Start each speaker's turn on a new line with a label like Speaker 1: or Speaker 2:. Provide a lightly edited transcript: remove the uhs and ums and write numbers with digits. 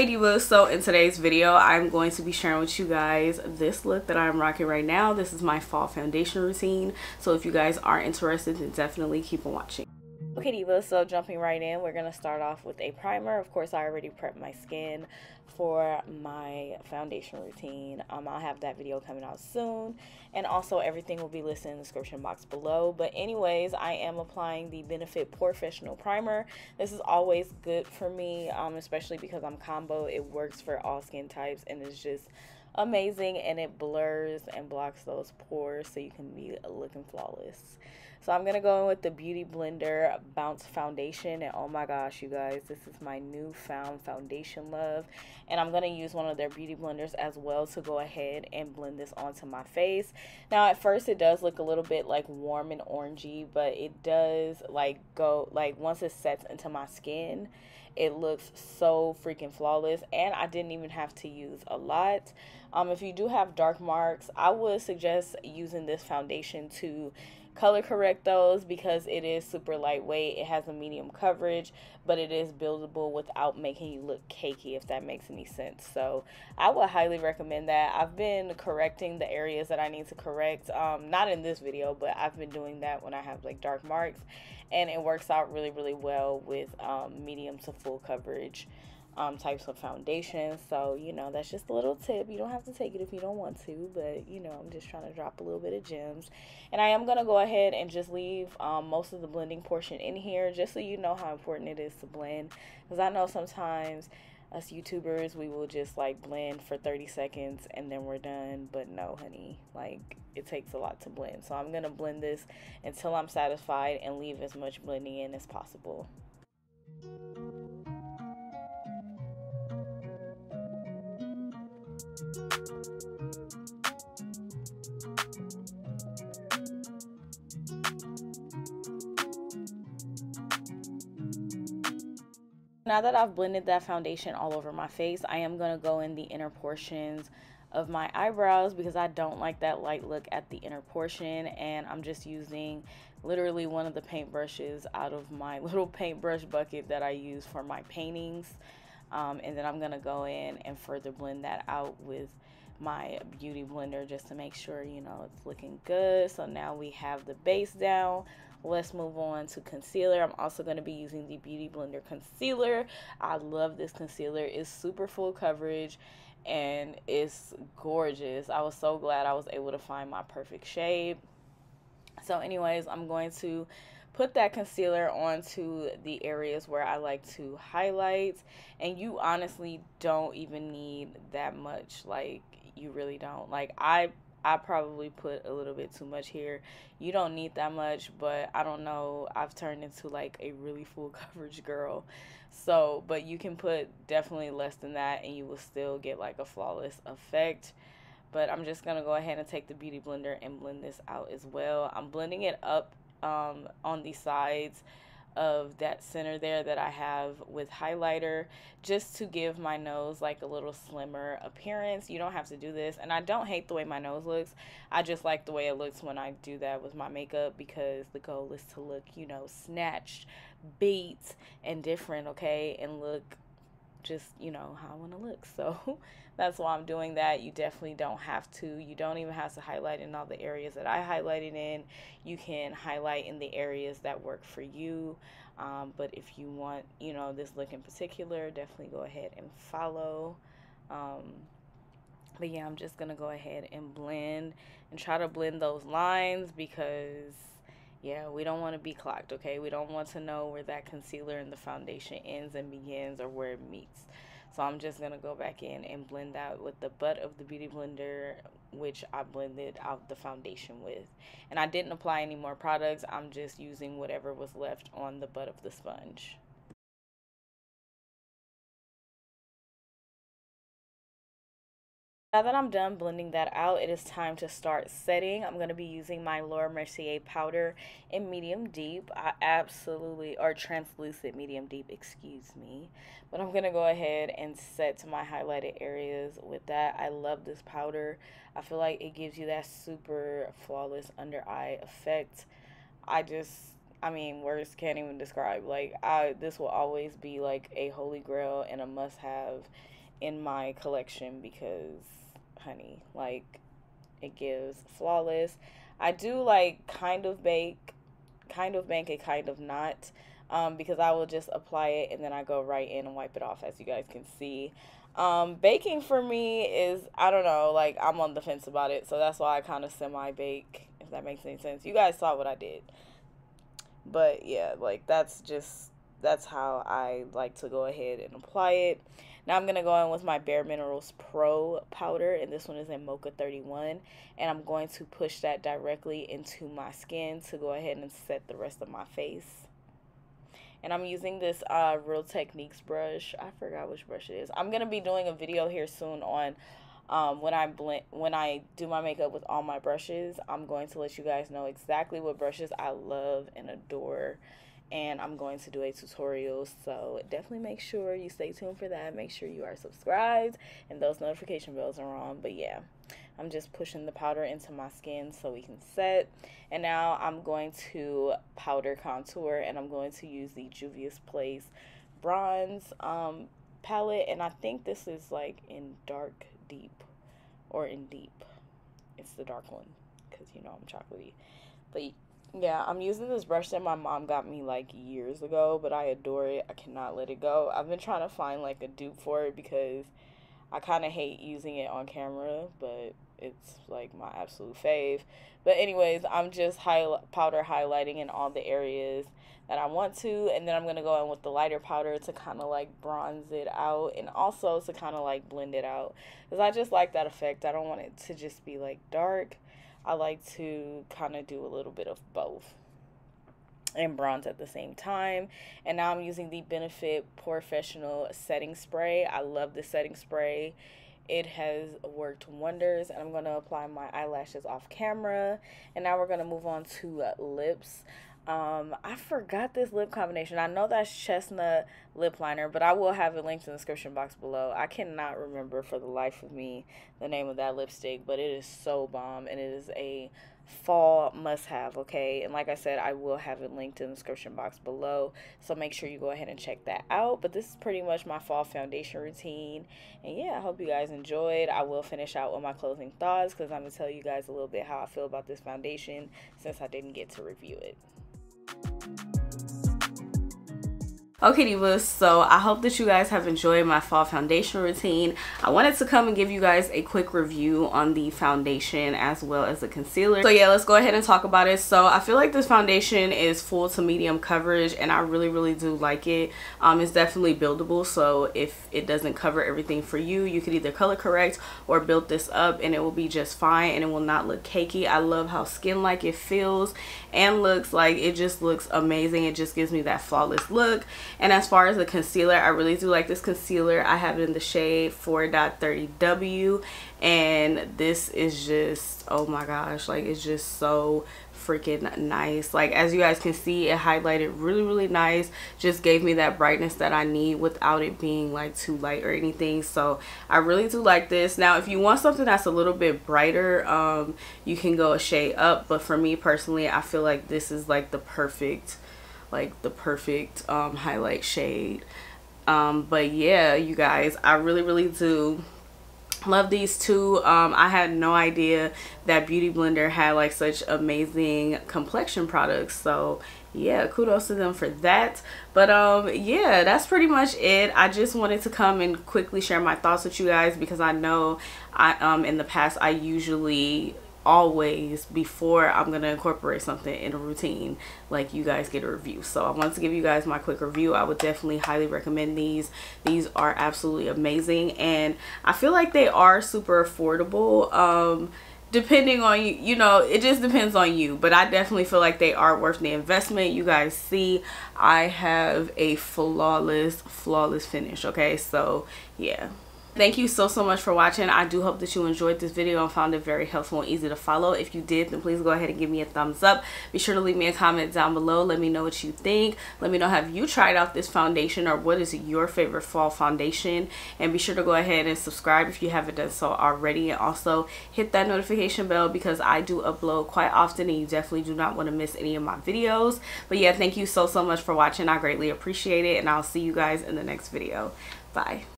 Speaker 1: Hey Divas, so in today's video I'm going to be sharing with you guys this look that I'm rocking right now. This is my fall foundation routine, so if you guys are interested then definitely keep on watching. Okay Divas, so jumping right in, we're going to start off with a primer. Of course I already prepped my skin for my foundation routine. I'll have that video coming out soon, and also everything will be listed in the description box below. But anyways, I am applying the Benefit Professional Primer. This is always good for me, especially because I'm combo. It works for all skin types and it's just amazing, and it blurs and blocks those pores so you can be looking flawless. So I'm gonna go in with the Beauty Blender Bounce Foundation, and oh my gosh you guys, this is my newfound foundation love, and I'm gonna use one of their beauty blenders as well to go ahead and blend this onto my face. Now at first it does look a little bit like warm and orangey, but it does once it sets into my skin, it looks so freaking flawless, and I didn't even have to use a lot. If you do have dark marks, I would suggest using this foundation to color correct those, because it is super lightweight. It has a medium coverage, but it is buildable without making you look cakey, if that makes any sense. So I would highly recommend that. I've been correcting the areas that I need to correct, not in this video, but I've been doing that when I have like dark marks, and it works out really well with medium to full coverage types of foundation. So you know, that's just a little tip. You don't have to take it if you don't want to, but you know, I'm just trying to drop a little bit of gems. And I am gonna go ahead and just leave most of the blending portion in here, just so you know how important it is to blend, because I know sometimes us YouTubers, we will just like blend for 30 seconds and then we're done. But no honey, like it takes a lot to blend. So I'm gonna blend this until I'm satisfied and leave as much blending in as possible. Now that I've blended that foundation all over my face, I am going to go in the inner portions of my eyebrows, because I don't like that light look at the inner portion, and I'm just using literally one of the paintbrushes out of my little paintbrush bucket that I use for my paintings. And then I'm going to go in and further blend that out with my beauty blender, just to make sure, you know, it's looking good. So now we have the base down. Let's move on to concealer. I'm also going to be using the Beauty Blender concealer. I love this concealer. It's super full coverage and it's gorgeous. I was so glad I was able to find my perfect shade. So anyways, I'm going to put that concealer onto the areas where I like to highlight, and you honestly don't even need that much. Like, you really don't. Like, I probably put a little bit too much here. You don't need that much, but I don't know, I've turned into like a really full coverage girl. So, but you can put definitely less than that and you will still get like a flawless effect. But I'm just gonna go ahead and take the beauty blender and blend this out as well. I'm blending it up on the sides of that center there that I have with highlighter, just to give my nose like a little slimmer appearance. You don't have to do this, and I don't hate the way my nose looks. I just like the way it looks when I do that with my makeup, because the goal is to look, you know, snatched, beat, and different, okay, and look just, you know, how I want to look. So that's why I'm doing that. You definitely don't have to. You don't even have to highlight in all the areas that I highlighted in. You can highlight in the areas that work for you. But if you want, you know, this look in particular, definitely go ahead and follow. But yeah, I'm just going to go ahead and blend and try to blend those lines, because yeah, we don't want to be clocked, okay? We don't want to know where that concealer and the foundation ends and begins, or where it meets. So I'm just going to go back in and blend that with the butt of the beauty blender, which I blended out the foundation with. And I didn't apply any more products. I'm just using whatever was left on the butt of the sponge. Now that I'm done blending that out, it is time to start setting. I'm going to be using my Laura Mercier powder in medium deep. I absolutely, or translucent medium deep, excuse me. But I'm going to go ahead and set to my highlighted areas with that. I love this powder. I feel like it gives you that super flawless under eye effect. I mean, words can't even describe. Like, this will always be like a holy grail and a must have in my collection because, honey, like, it gives flawless. I do like kind of bake and kind of not, because I will just apply it and then I go right in and wipe it off, as you guys can see. Baking for me is, I don't know, like, I'm on the fence about it, so that's why I kind of semi-bake, if that makes any sense. You guys saw what I did. But yeah, like, that's how I like to go ahead and apply it. Now I'm going to go in with my Bare Minerals Pro powder, and this one is in Mocha 31, and I'm going to push that directly into my skin to go ahead and set the rest of my face. And I'm using this Real Techniques brush. I forgot which brush it is. I'm going to be doing a video here soon on when I do my makeup with all my brushes. I'm going to let you guys know exactly what brushes I love and adore, and I'm going to do a tutorial, so definitely make sure you stay tuned for that. Make sure you are subscribed and those notification bells are on. But yeah, I'm just pushing the powder into my skin so we can set. And now I'm going to powder contour, and I'm going to use the Juvia's Place bronze palette, and I think this is like in dark deep, or in deep. It's the dark one because, you know, I'm chocolatey. But yeah, I'm using this brush that my mom got me like years ago, but I adore it. I cannot let it go. I've been trying to find like a dupe for it because I kind of hate using it on camera, but it's like my absolute fave. But anyways, I'm just powder highlighting in all the areas that I want to, and then I'm going to go in with the lighter powder to kind of like bronze it out, and also to kind of like blend it out, because I just like that effect. I don't want it to just be like dark. I like to kind of do a little bit of both and bronze at the same time. And now I'm using the Benefit Professional setting spray. I love this setting spray. It has worked wonders, and I'm going to apply my eyelashes off camera. And now we're going to move on to lips. I forgot this lip combination. I know that's Chestnut Lip Liner, but I will have it linked in the description box below. I cannot remember for the life of me the name of that lipstick, but it is so bomb, and it is a fall must-have, okay? And like I said, I will have it linked in the description box below, so make sure you go ahead and check that out. But this is pretty much my fall foundation routine, and yeah, I hope you guys enjoyed. I will finish out with my closing thoughts, because I'm going to tell you guys a little bit how I feel about this foundation since I didn't get to review it. Okay, divas, so I hope that you guys have enjoyed my fall foundation routine. I wanted to come and give you guys a quick review on the foundation as well as the concealer. So yeah, let's go ahead and talk about it. So I feel like this foundation is full to medium coverage, and I really do like it. It's definitely buildable, so if it doesn't cover everything for you, you could either color correct or build this up and it will be just fine, and it will not look cakey. I love how skin-like it feels and looks. Like, it just looks amazing. It just gives me that flawless look. And as far as the concealer, I really do like this concealer. I have it in the shade 4.30W, and this is just, oh my gosh, like, it's just so freaking nice. Like, as you guys can see, it highlighted really nice, just gave me that brightness that I need without it being like too light or anything. So I really do like this. Now, if you want something that's a little bit brighter, you can go a shade up, but for me personally, I feel like this is like the perfect highlight shade. But yeah, you guys, I really do love these two. I had no idea that Beauty Blender had like such amazing complexion products, so yeah, kudos to them for that. But yeah, that's pretty much it. I just wanted to come and quickly share my thoughts with you guys, because I know in the past I usually always, before I'm gonna incorporate something in a routine, like, you guys get a review. So I wanted to give you guys my quick review. I would definitely highly recommend these. These are absolutely amazing, and I feel like they are super affordable, depending on you. You know, it just depends on you, but I definitely feel like they are worth the investment. You guys see, I have a flawless finish, okay? So yeah. Thank you so much for watching. I do hope that you enjoyed this video and found it very helpful and easy to follow. If you did, then please go ahead and give me a thumbs up. Be sure to leave me a comment down below. Let me know what you think. Let me know, have you tried out this foundation, or what is your favorite fall foundation? And be sure to go ahead and subscribe if you haven't done so already, and also hit that notification bell because I do upload quite often and you definitely do not want to miss any of my videos. But yeah, thank you so much for watching. I greatly appreciate it, and I'll see you guys in the next video. Bye.